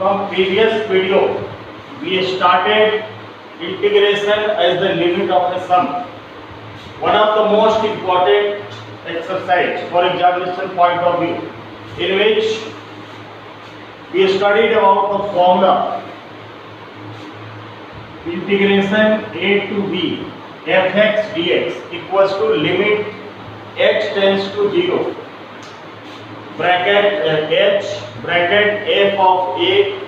From previous video, we started integration as the limit of a sum. One of the most important exercise for examination point of view, in which we studied about the formula integration a to b fx dx equals to limit h tends to 0 bracket h bracket f of a,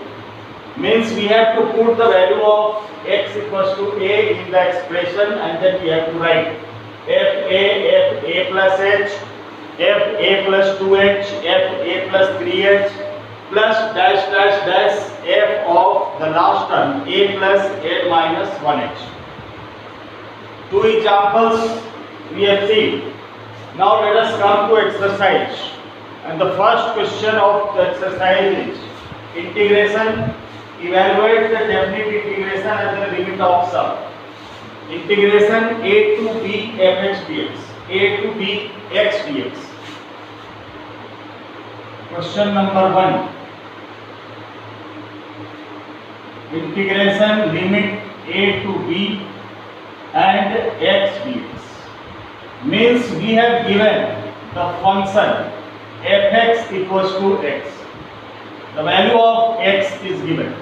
means we have to put the value of x equals to a in the expression, and then we have to write f a plus h, f a plus 2h, f a plus 3h plus dash dash dash f of the last term a plus n minus 1h. Two examples we have seen. Now let us come to exercise, and the first question of the exercise is integration. Evaluate the definite integration as the limit of sum. Integration a to b fx dx, a to b x dx. Question number 1. Integration limit a to b and x dx, means we have given the function fx equals to x. The value of x is given.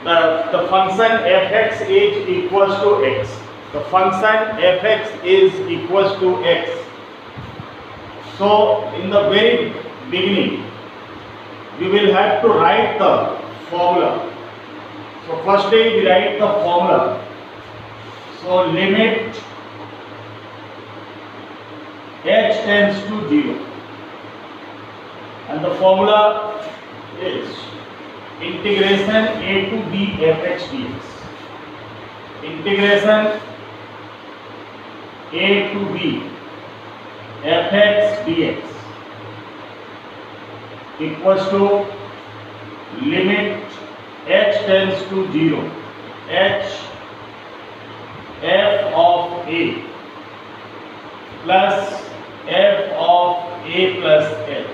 The function fx is equals to x. The function fx is equals to x. So in the very beginning, we will have to write the formula. So firstly we write the formula. So limit h tends to 0, and the formula is integration a to b fx dx. Integration a to b fx dx equals to limit h tends to 0, h f of a plus f of a plus h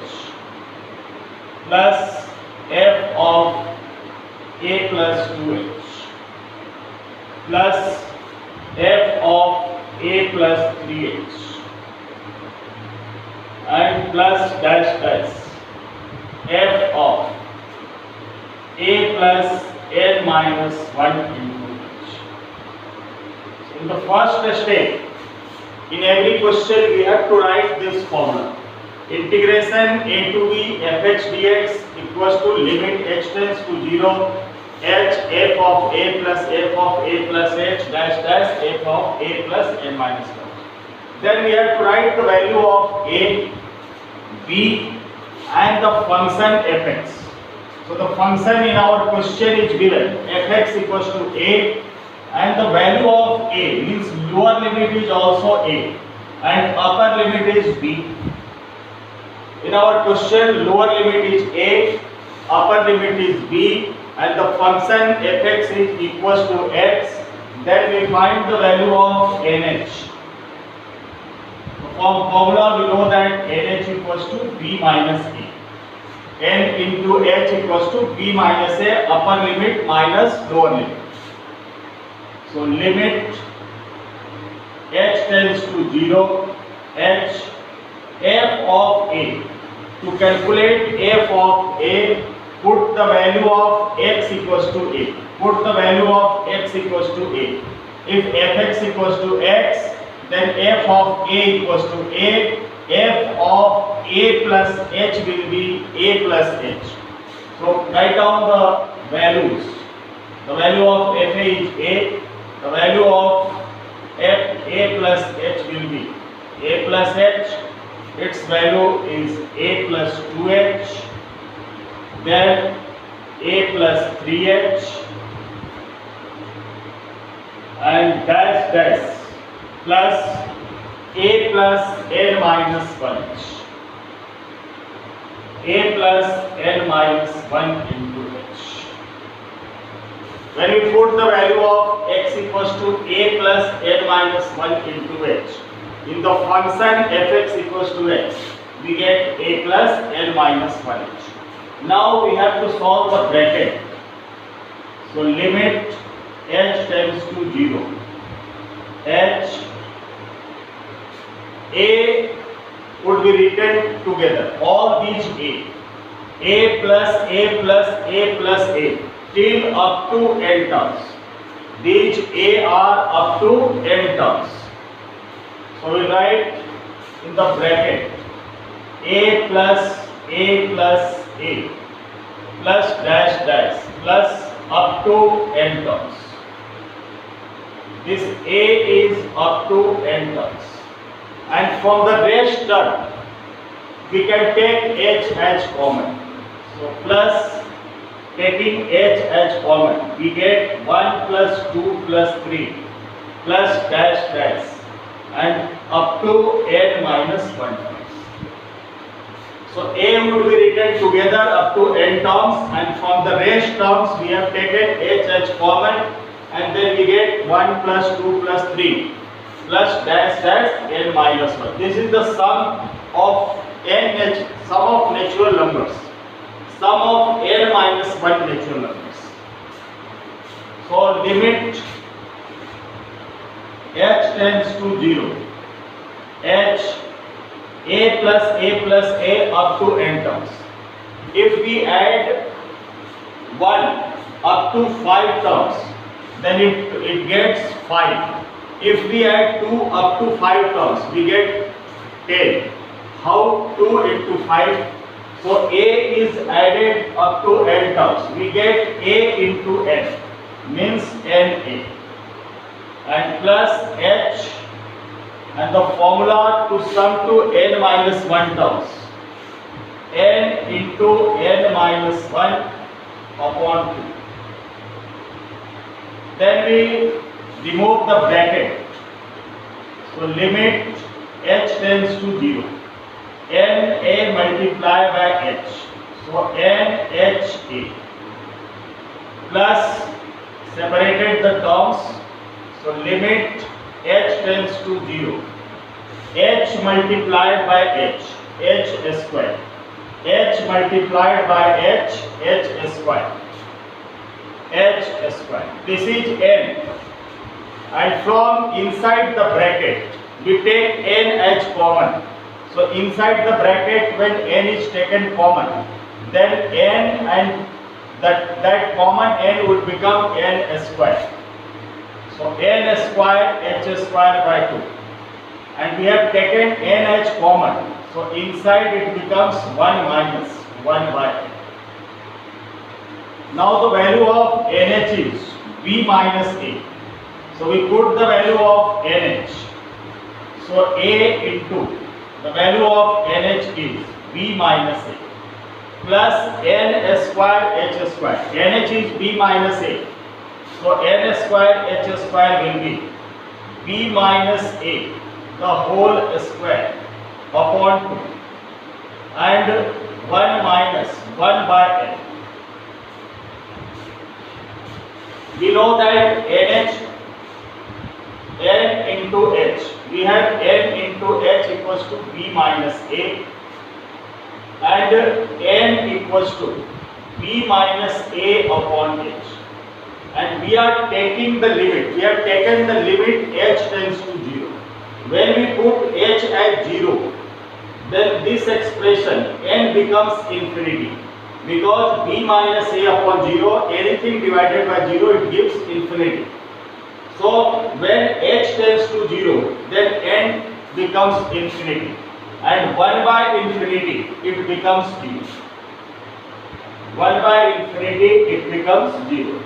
plus f of a plus 2h plus f of a plus 3h and plus dash dash f of a plus n minus 1 into h. In the first step, in every question we have to write this formula. Integration a to b fx dx equals to limit h tends to 0, h f of a plus f of a plus h dash dash f of a plus n minus 1. Then we have to write the value of a, b and the function fx. So the function in our question is given fx equals to a, and the value of a means lower limit is also a and upper limit is b. In our question, lower limit is a, upper limit is b, and the function fx is equals to x. Then we find the value of nh. From formula we know that nh equals to b minus a. N into h equals to b minus a, upper limit minus lower limit. So limit h tends to 0, h f of a. To calculate f of a, put the value of x equals to a. Put the value of x equals to a. If fx equals to x, then f of a equals to a. F of a plus h will be a plus h. So write down the values. The value of fa is a. The value of f a plus h will be a plus h. Its value is a plus 2h, then a plus 3h and dash dash plus a plus n minus 1h, a plus n minus 1 into h. When we put the value of x equals to a plus n minus 1 into h, in the function fx equals to x, we get a plus n minus 1h. Now we have to solve the bracket. So limit h tends to 0. H A would be written together. All these A plus A plus A plus A till up to n terms. These A are up to n terms. So we write in the bracket A plus A plus A plus dash dash plus up to n terms. This A is up to n terms. And from the rest term, we can take h as common. So plus taking h as common, we get 1 plus 2 plus 3 plus dash dash and up to n minus 1 terms. So A would be written together up to n terms, and from the rest terms we have taken h as common, and then we get 1 plus 2 plus 3 plus dash dash n minus 1. This is the sum of sum of natural numbers. Sum of n minus 1 natural numbers. So limit h tends to 0. H A plus A up to n terms. If we add 1 up to 5 terms, then it gets 5. If we add 2 up to 5 terms, we get 10. How 2 into 5? So A is added up to n terms. We get A into n, means NA. And plus H, and the formula to sum to n minus 1 terms. N into n minus 1 upon 2. Then we remove the bracket. So limit h tends to 0. NA multiplied by h. So NHA plus separated the terms. So limit h tends to 0. H multiplied by h. H square. H multiplied by h. H square. H square. This is n. And from inside the bracket, we take n as common. So inside the bracket, when n is taken common, then n and that common n would become n square. So n square h square by 2. And we have taken n as common. So inside it becomes 1 minus 1 by n. Now the value of nh is b minus a. So we put the value of nh. So a into the value of nh is b minus a plus n square h square. Nh is b minus a. So n square h square will be b minus a the whole square upon 2 and 1 minus 1 by n. We know that nh, n into h, we have n into h equals to b minus a and n equals to b minus a upon h. And we are taking the limit. We have taken the limit h tends to 0. When we put h at 0, then this expression n becomes infinity. Because b minus a upon 0, anything divided by 0, it gives infinity. So when h tends to 0, then n becomes infinity. And 1 by infinity, it becomes 0. 1 by infinity, it becomes 0.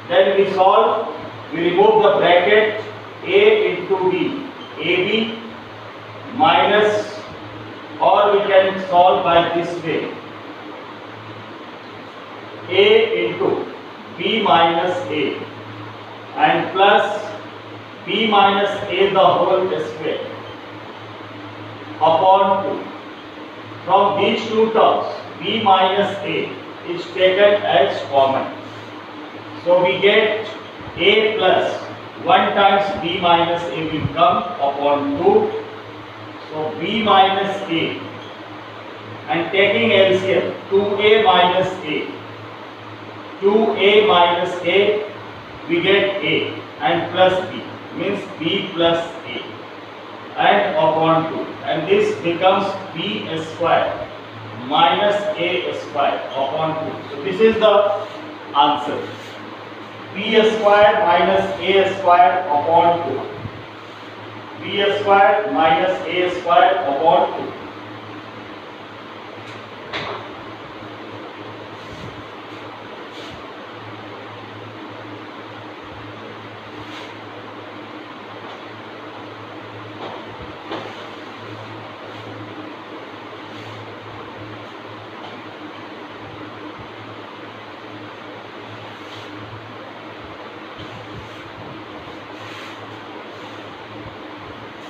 Then we solve, we remove the bracket a into b, ab minus, or we can solve by this way, a into b minus a and plus b minus a the whole square upon 2. From these two terms, b minus a is taken as common. So we get a plus 1 times b minus a will come upon 2. So b minus a and taking LCM, 2a minus a. 2a minus a, we get a, and plus b, means b plus a, and upon 2, and this becomes b square minus a square upon 2. So this is the answer. B square minus a square upon 2. B square minus a square upon 2.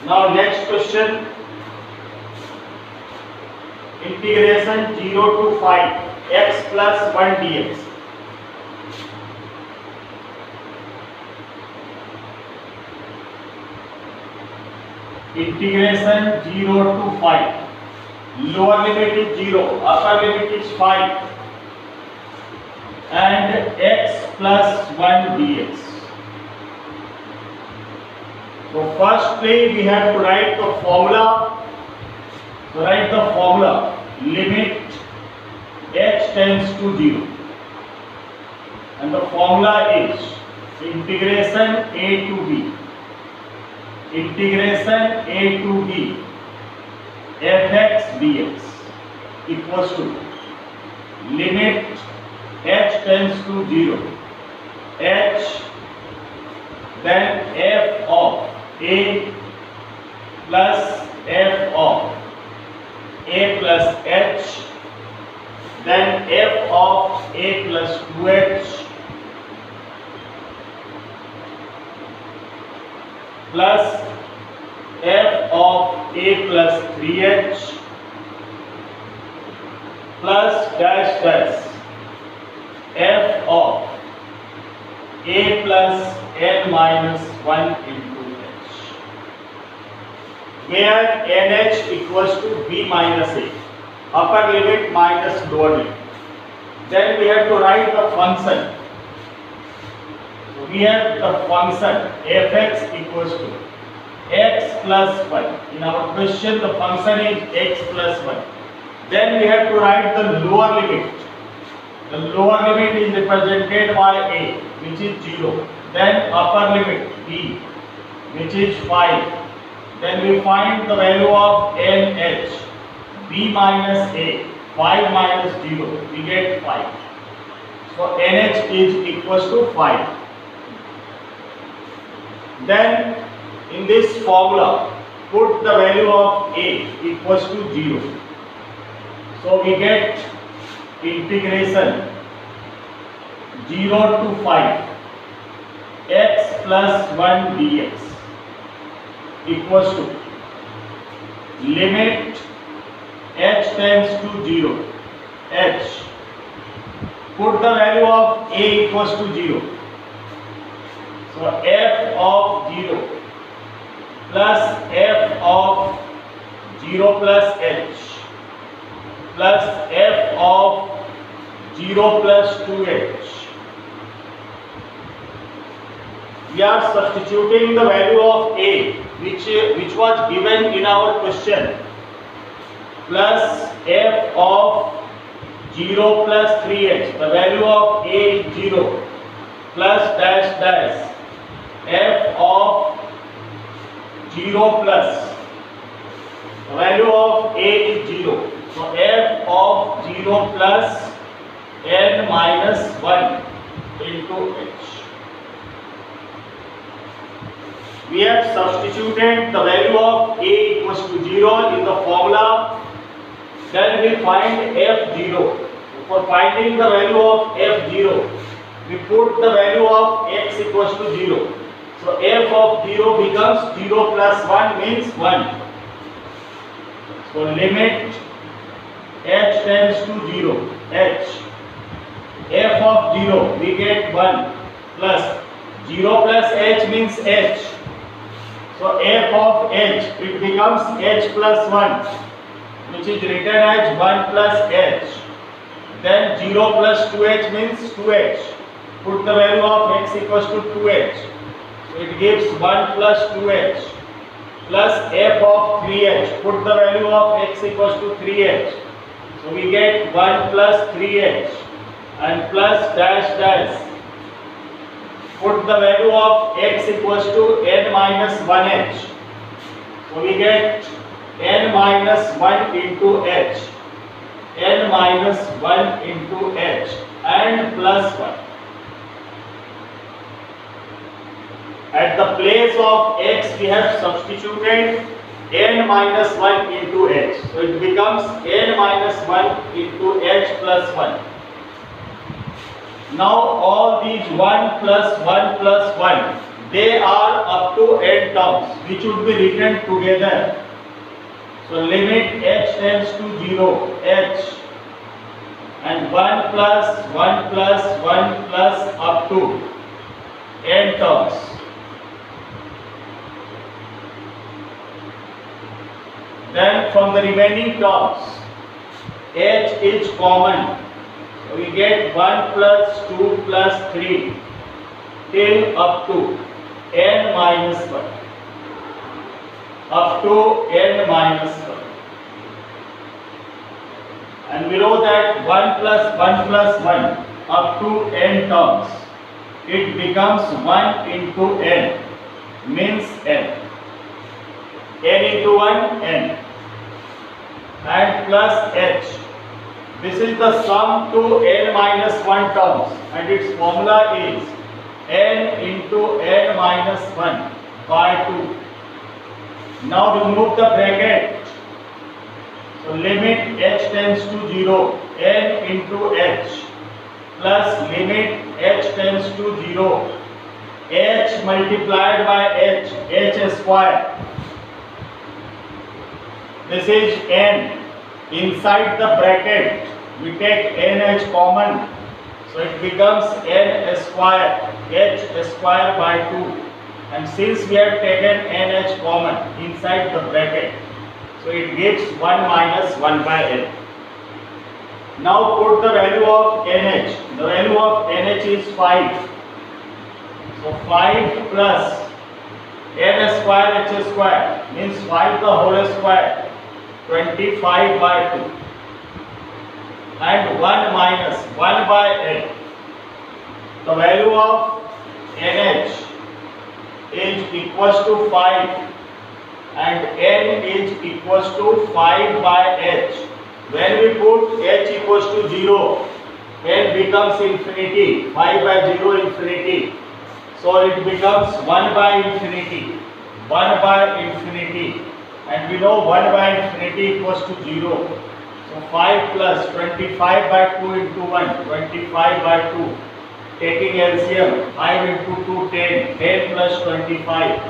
Now next question, integration 0 to 5 x plus 1 dx. Integration 0 to 5, lower limit is 0, upper limit is 5, and x plus 1 dx. So firstly we have to write the formula. So write the formula, limit h tends to 0, and the formula is integration a to b, integration a to b fx dx equals to limit h tends to 0, h, then f of a plus f of a plus h, then f of a plus 2h plus f of a plus 3h plus dash dash f of a plus n minus 1 into h, where nh equals to b minus a, upper limit minus lower limit. Then we have to write the function. So we have the function fx equals to x plus 1. In our question the function is x plus 1. Then we have to write the lower limit. The lower limit is represented by a, which is 0. Then upper limit b, which is 5. Then we find the value of nh, b minus a, 5 minus 0, we get 5. So nh is equals to 5. Then in this formula put the value of a equals to 0. So we get integration 0 to 5 x plus 1 dx equals to limit h tends to 0, h, put the value of a equals to 0. So f of 0 plus f of 0 plus h plus f of 0 plus 2h. We are substituting the value of a, which was given in our question, plus f of 0 plus 3h. The value of a is 0 plus dash dash f of 0 plus. The value of a is 0. So f of 0 plus n minus 1 into h. We have substituted the value of a equals to 0 in the formula. Then we find f0. For finding the value of f0, we put the value of x equals to 0. So f of 0 becomes 0 plus 1 means 1. So limit h tends to 0, h, f of 0 we get 1 plus 0 plus h means h. So f of h, it becomes h plus 1 which is written as 1 plus h. Then 0 plus 2h means 2h. Put the value of x equals to 2h. So it gives 1 plus 2h plus f of 3h. Put the value of x equals to 3h. So we get 1 plus 3h and plus dash dash. Put the value of x equals to n minus 1h. So we get n minus 1 into h. N minus 1 into h and plus 1. At the place of x we have substituted n minus 1 into h. So it becomes n minus 1 into h plus 1. Now all these 1 plus 1 plus 1, they are up to n terms which would be written together. So limit h tends to 0, h, and 1 plus 1 plus 1 plus up to n terms. Then from the remaining terms, h is common. So we get 1 plus 2 plus 3 till up to n minus 1. Up to n minus 1. And we know that 1 plus 1 plus 1 up to n terms, it becomes 1 into n means n. N into 1, n. And plus h. This is the sum to n minus 1 terms and its formula is n into n minus 1 by 2. Now remove the bracket. So limit h tends to 0, n into h plus limit h tends to 0, h multiplied by h square. This is n. Inside the bracket we take nh common, so it becomes n square, h square by 2. And since we have taken nh common inside the bracket, so it gives 1 minus 1 by n. Now put the value of nh. The value of nh is 5. So 5 plus n square h square means 5 the whole square, 25 by 2. And 1 minus 1 by n. The value of nh is equals to 5 and n is equals to 5 by h. When we put h equals to 0, n becomes infinity, 5 by 0 infinity. So it becomes 1 by infinity, 1 by infinity. And we know 1 by infinity equals to 0. So 5 plus 25 by 2 into 1, 25 by 2. Taking LCM, 5 into 2, 10, 10 plus 25,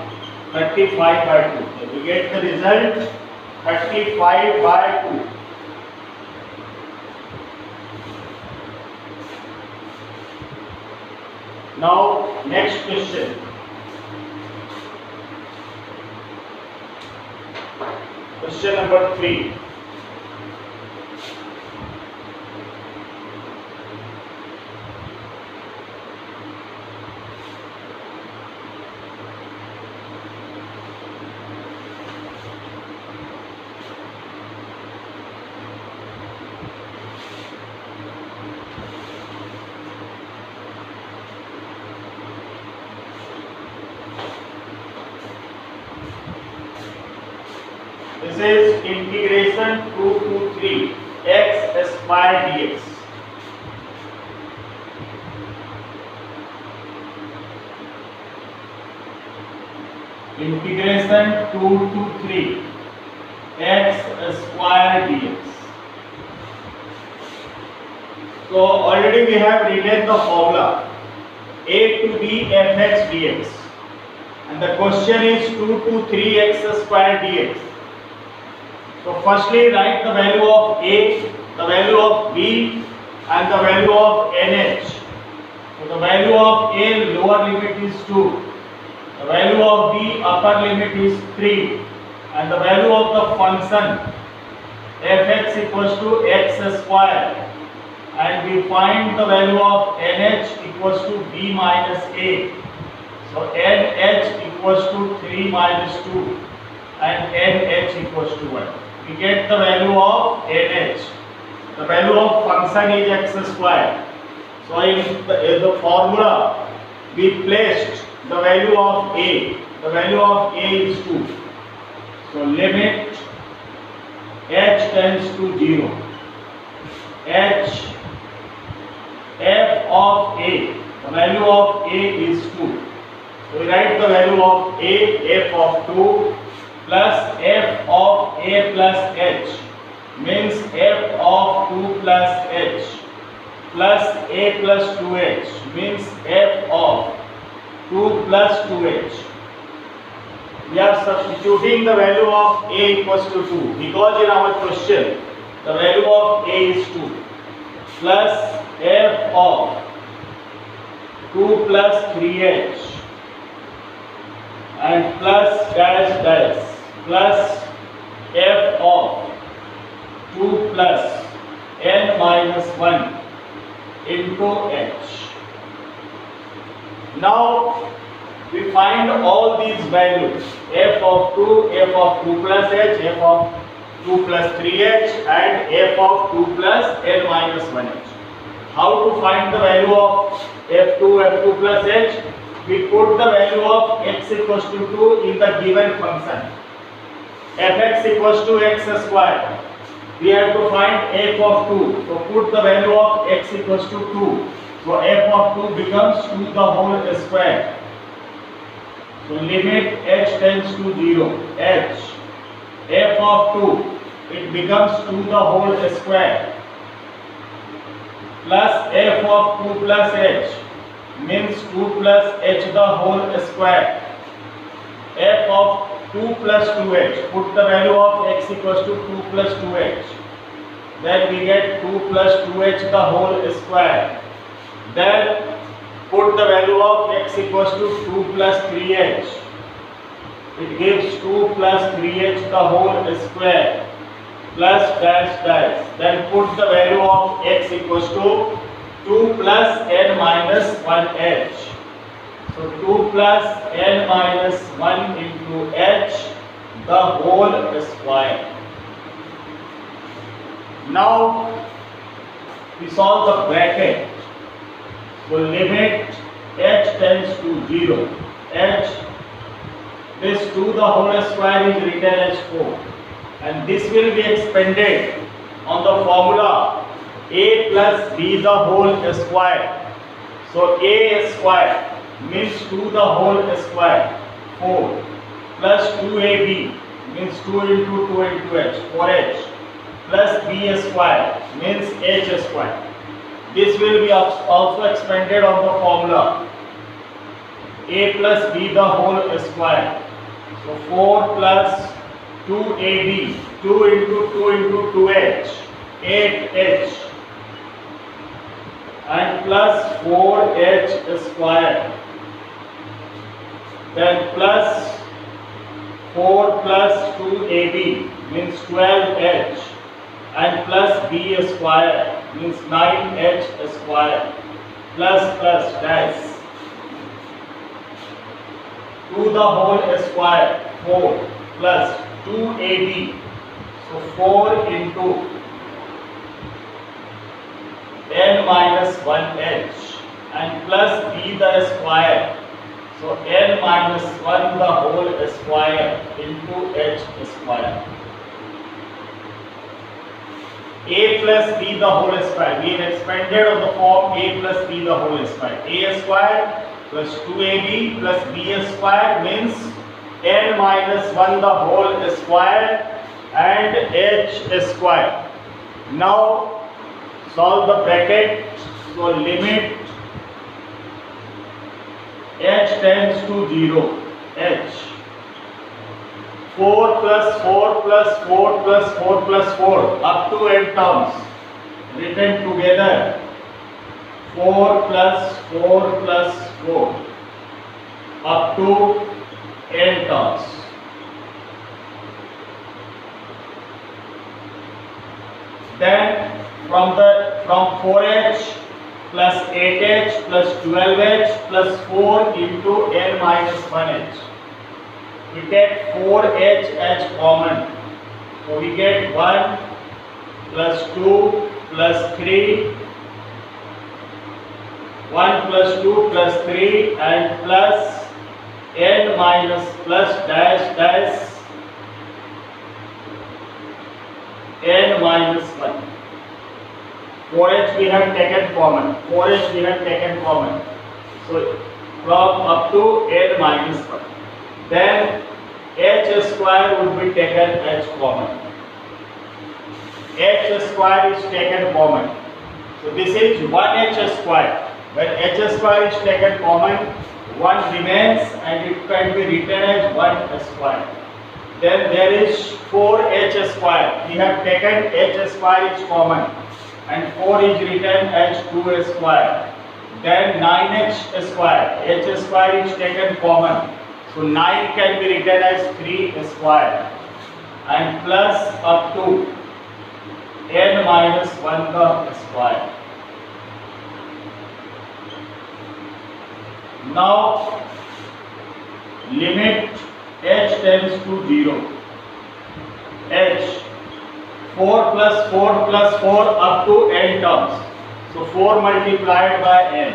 35 by 2. So we get the result 35 by 2. Now next question. Question number 3. This is integration 2 to 3 x square dx. Integration 2 to 3 x square dx. So already we have written the formula a to b fx dx, and the question is 2 to 3x square dx. So firstly write the value of a, the value of b and the value of nh. So the value of a lower limit is 2, the value of b upper limit is 3, and the value of the function fx equals to x square, and we find the value of nh equals to b minus a. So nh equals to 3 minus 2 and nh equals to 1. We get the value of nh. The value of function is x square. So in the formula we placed the value of a. The value of a is 2. So limit h tends to 0. H f of a. The value of a is 2. So we write the value of a, f of 2 plus f of a plus h means f of 2 plus h plus a plus 2h means f of 2 plus 2h. We are substituting the value of a equals to 2 because in our question the value of a is 2 plus f of 2 plus 3h and plus dash dash plus f of 2 plus n minus 1 into h. Now we find all these values f of 2, f of 2 plus h, f of 2 plus 3h and f of 2 plus n minus 1h. How to find the value of f2, f2 plus h? We put the value of x equals to 2 in the given function. Fx equals to x square. We have to find f of 2. So put the value of x equals to 2. So f of 2 becomes 2 the whole square. So limit h tends to 0. H f of 2, it becomes 2 the whole square plus f of 2 plus h means 2 plus h the whole square. F of 2 plus 2h, put the value of x equals to 2 plus 2h. Then we get 2 plus 2h the whole square. Then put the value of x equals to 2 plus 3h. It gives 2 plus 3h the whole square plus dash dash. Then put the value of x equals to 2 plus n minus 1h. So 2 plus n minus 1 into h the whole square. Now we solve the bracket. So limit h tends to 0. H, this 2 the whole square is written as 4. And this will be expanded on the formula a plus b the whole square. So a square means 2 the whole square, 4, plus 2ab means 2 into 2 into h, 4h, plus b square means h square. This will be also expanded on the formula a plus b the whole square. So 4 plus 2ab, 2 into 2 into 2h, 8h, and plus 4h square. Then plus 4 plus 2ab means 12h and plus b square means 9h square plus dash 2 the whole square, 4 plus 2ab, so 4 into n minus 1h and plus b the square. So n minus 1 the whole square into h square. A plus b the whole square. We have expanded on the form a plus b the whole square. A square plus 2ab plus b square means n minus 1 the whole square and h square. Now solve the bracket. So limit h tends to 0. H 4 plus 4 plus 4 plus 4 plus 4 up to n terms written together. 4 plus 4 plus 4 up to n terms. Then from 4h plus 8h plus 12h plus 4 into n minus 1h. We take 4h as common. So we get 1 plus 2 plus 3, 1 plus 2 plus 3 and plus n minus plus dash dash n minus 1. 4h we have taken common. 4h we have taken common. So from up to n minus 1. Then h square would be taken as common. H square is taken common. So this is 1h square. When h square is taken common, 1 remains and it can be written as 1 square. Then there is 4h square. We have taken h square is common and 4 is written as 2 square. Then 9h square. H square is taken common. So 9 can be written as 3 square and plus up to n minus 1 square. Now limit h tends to 0. H 4 plus 4 plus 4 up to n terms. So 4 multiplied by n,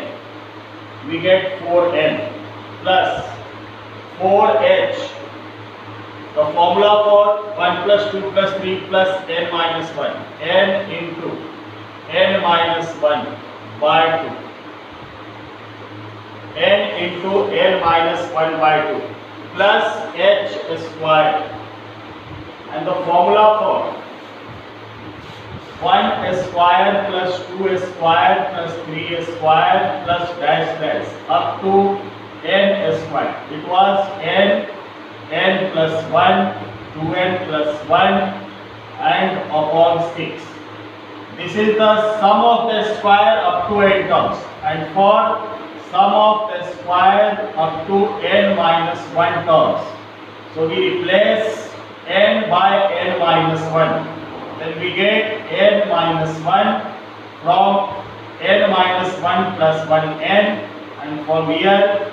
we get 4n plus 4h. The formula for 1 plus 2 plus 3 plus n minus 1, n into n minus 1 by 2. N into n minus 1 by 2 plus h square. And the formula for 1 square plus 2 square plus 3 square plus dash dash up to n square. It was n plus 1, 2n plus 1 and upon 6. This is the sum of the square up to n terms, and for sum of the square up to n minus 1 terms. So we replace n by n minus 1. Then we get n minus 1 from n minus 1 plus 1n, and from here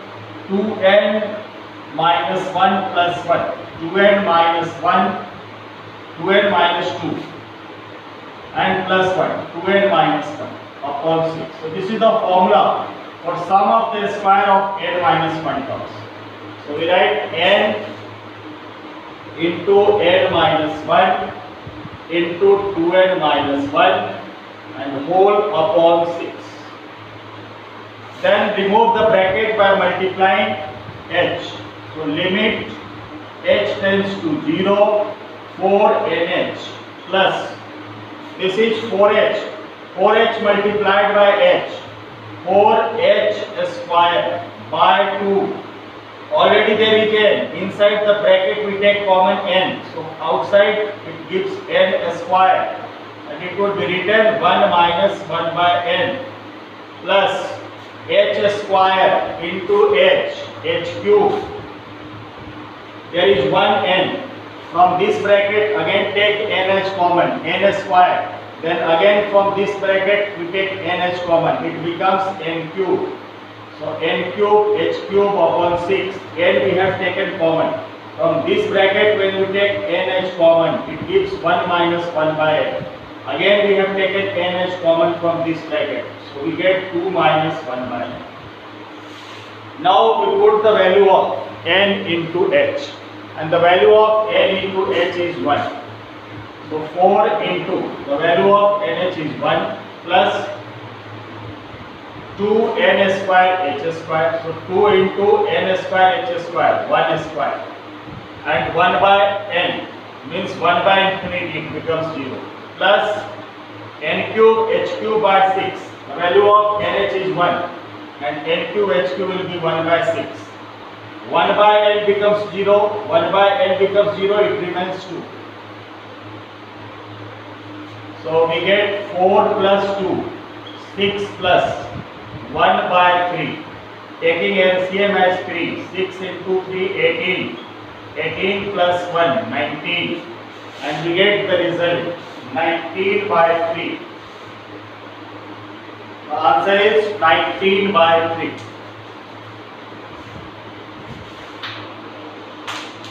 2n minus 1 plus 1, 2n minus 1, 2n minus 2 and plus 1, 2n minus 1 upon 6. So this is the formula for sum of the square of n minus 1 terms. So we write n into n minus 1 into 2n minus 1 and whole upon 6. Then remove the bracket by multiplying h. So limit h tends to 0, 4nh plus, this is 4h, 4h multiplied by h, 4h square by 2. Already there is n. Inside the bracket we take common n. So outside it gives n square. And it would be written 1 minus 1 by n plus h square into h cube. There is 1n. From this bracket again take n as common, n square. Then again from this bracket we take n as common. It becomes n cube. So n cube, h cube upon 6. N we have taken common. From this bracket when we take n as common, it gives 1 minus 1 by n. Again we have taken n as common from this bracket. So we get 2 minus 1 by n. Now we put the value of n into h. And the value of n into h is 1. So 4 into the value of nh is 1 plus 2n square h square. So 2 into n square h square, 1 square. And 1 by n means 1 by infinity, it becomes 0. Plus n cube h cube by 6. The value of nh is 1. And n cube h cube will be 1 by 6. 1 by n becomes 0. 1 by n becomes 0. It remains 2. So we get 4 plus 2, 6 plus 1 by 3. Taking LCM as 3, 6 into 3, 18. 18 plus 1, 19. And we get the result 19 by 3. The answer is 19 by 3.